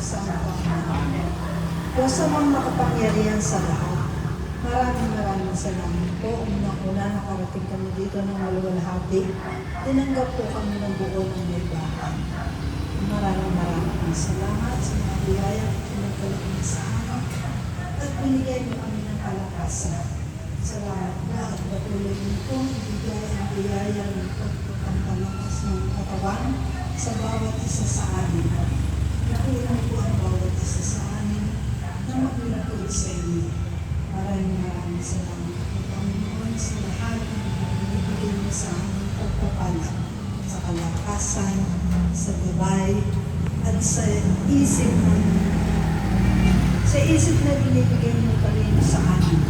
Santo. Amen. Diyos amang makapangyarihan sa lahat. Maraming salamat po. Unang-una nakarating kami dito ng maluwalhati. Tinanggap po kami ng buo ng libahan. Maraming salamat sa mga biyaya at pinagkalagin sa amin. At binigay niyo kami ng kalakasan. Salamat po at patuloy niyo po ibigay ang biyaya ng pagpapalakas ng katawan sa bawat isa sa amin. Nakulang po ang bawat isa sa amin na maglingkod sa inyo. Maraming salamat po, Panginoon, sa lahat ng binibigay mo sa aming pagpapala, sa kalakasan, sa gabay, at sa isip na binibigay mo pa rin sa amin.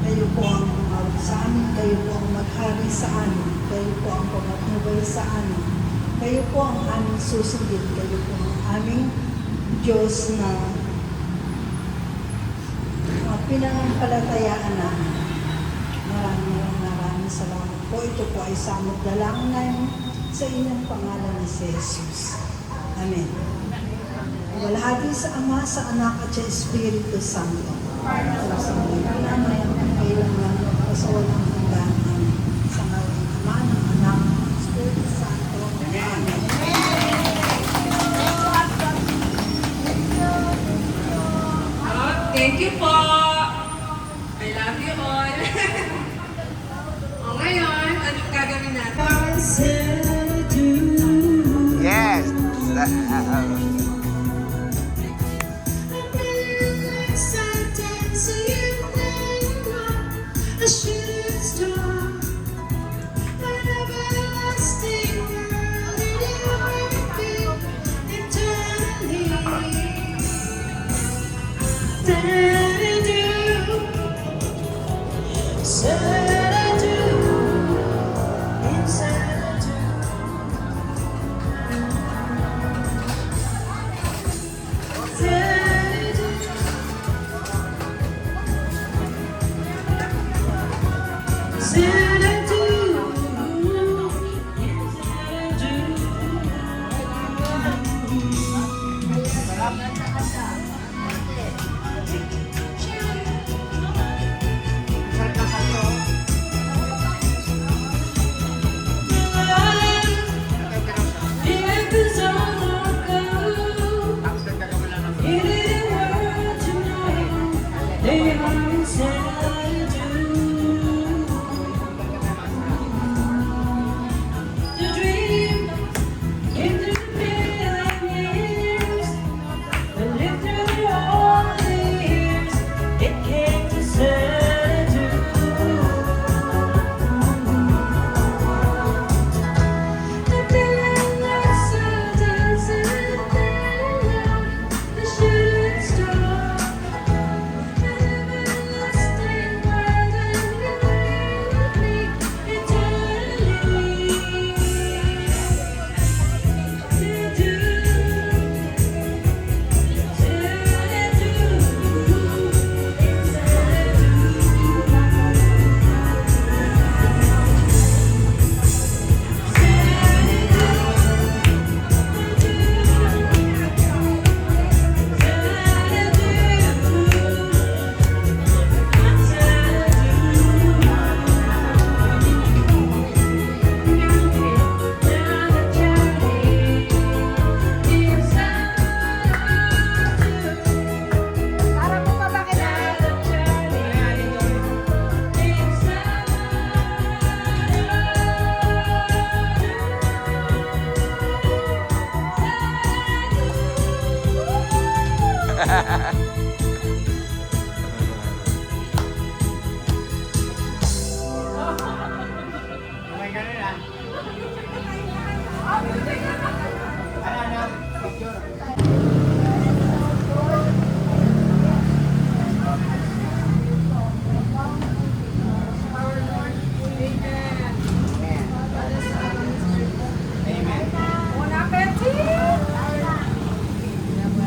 Kayo po ang tumawag sa amin, kayo po ang maghari sa amin, kayo po ang pamatnubay sa amin, kayo po ang aming susundin, kayo po ang aming Diyos na pinangampalatayaan namin. Maraming salamat po. Ito po ay samot dalangin namin sa inyong pangalan ni Jesus. Amen. Walhati sa Ama, sa Anak at sa Espiritu Santo. Sa mga naman ang kailangan sa walang hanggan. Sa ngalan ng Ama, ng Anak, ng Espiritu Santo. Amen. Thank you po. I love you all. O ngayon, anong gagawin natin? Yes.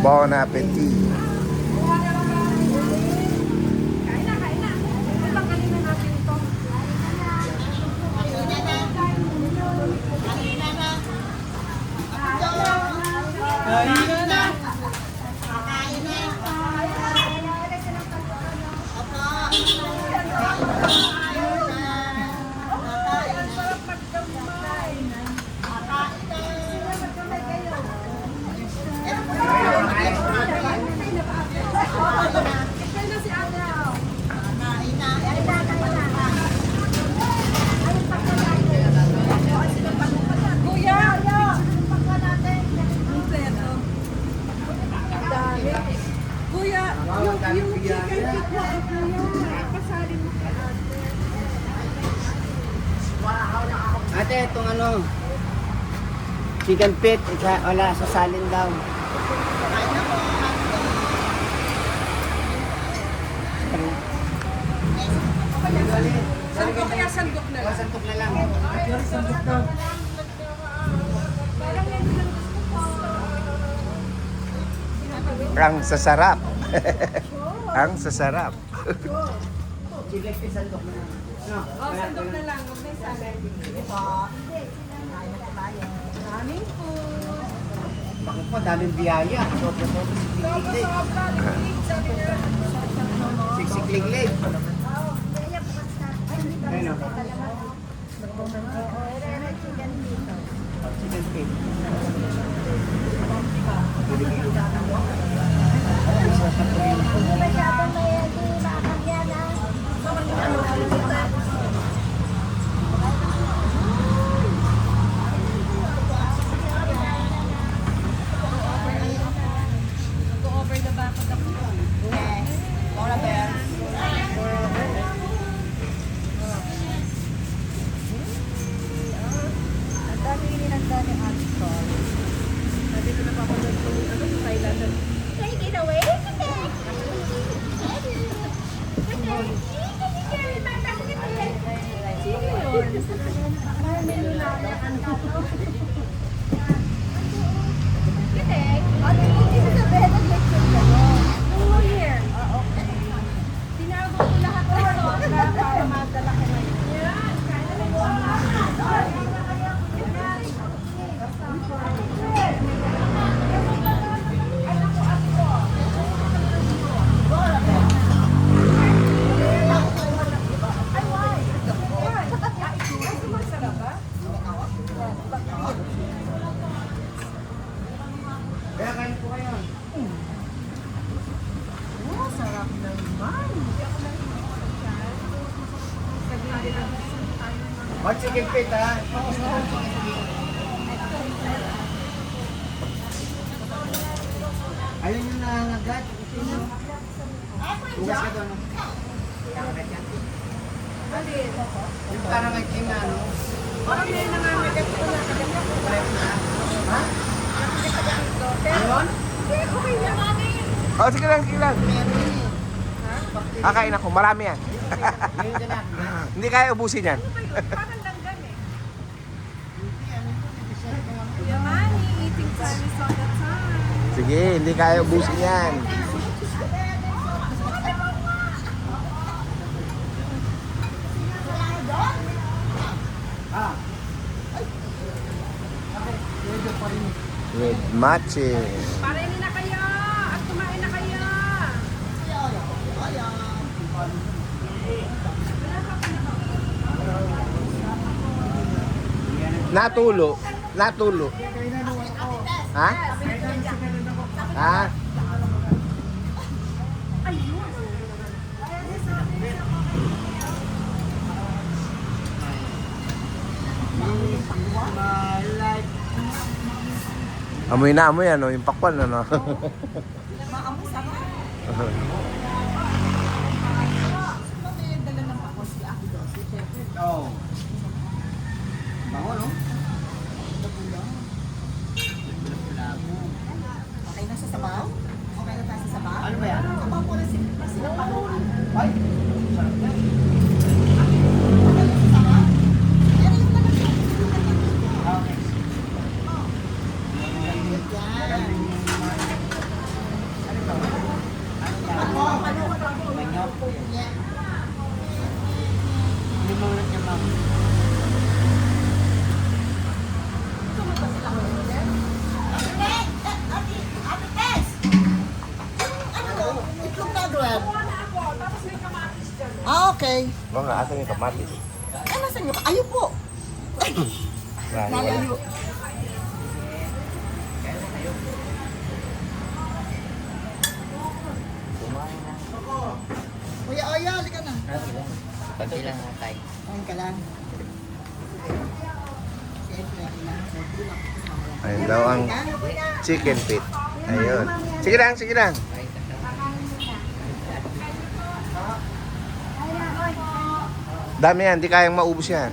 Bon appetit. Kain na. Tanggalin na natin ito. Yung chicken feet na kuya. Pasali mo kay ate. Ate, itong ano, chicken feet, wala, sasalin daw. Sandok kaya sandok na lang. Santok na lang. Ang sasarap. Ang sasarap. Chicken feet, santok na lang. No, Oh, sandok na lang. Huwag na yung salad. Sige po. Daming food. Bakit po, daming biyaya. Siksik-lig-lig. Ayun o. Chicken feet. Go-over the back of the food. Nandito na papanood ko yung ano, sa Thailand. Take it away. Tinago ko lahat ng sauce para madala ko ngayon. Kaya kain po kayo. Sarap naman. O, chicken feet ha. Ayun yung nangangagat. Tugas ka doon. Nangangagat yan. Yung parang may ano. Parang may nangangagat ko na kagad. Ha? Ayun? Okay lang. Oh, sige lang, sige lang. Kakain ako, marami yan. Ngayon ka lang. Hindi kaya ubusin yan. Parang langgam eh. Kuya Manny, eating time is all the time. Sige, hindi kaya ubusin yan. Ah. With matching. Parehin na kayo at kumain na kayo. Natulo. Natulo. Ha? Ha? My life. Amoy na amoy ano, yung pakwan ano. Oo. Bango, no? Okay na sa sabaw? Okay na tayo sa sabaw? Ano ba yan? Sabaw ko na sila paluan. Ay, sarap yan. Yan yung nalagyan. Okay. Yan. Ano ba? Ano yan? Manok. Yan. Hindi mo ulit niya, ma'am. Ate Tess! Ano to? Itlog na grab. Ah, okay. Mga asan yung kamatis. Eh, nasan yung... Ayun po. Nalayo. Kuya Oya, halika na. Pati lang tayo. Ayun ka lang. Siyempre, Ayun daw ang chicken feet. Ayun. Sige lang, sige lang. Dami yan, di kayang maubos yan.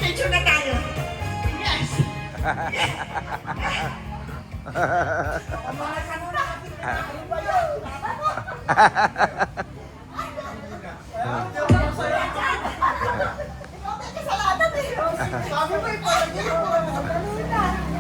Picture na tayo. Yes. Sabi mo, ipalagay mo.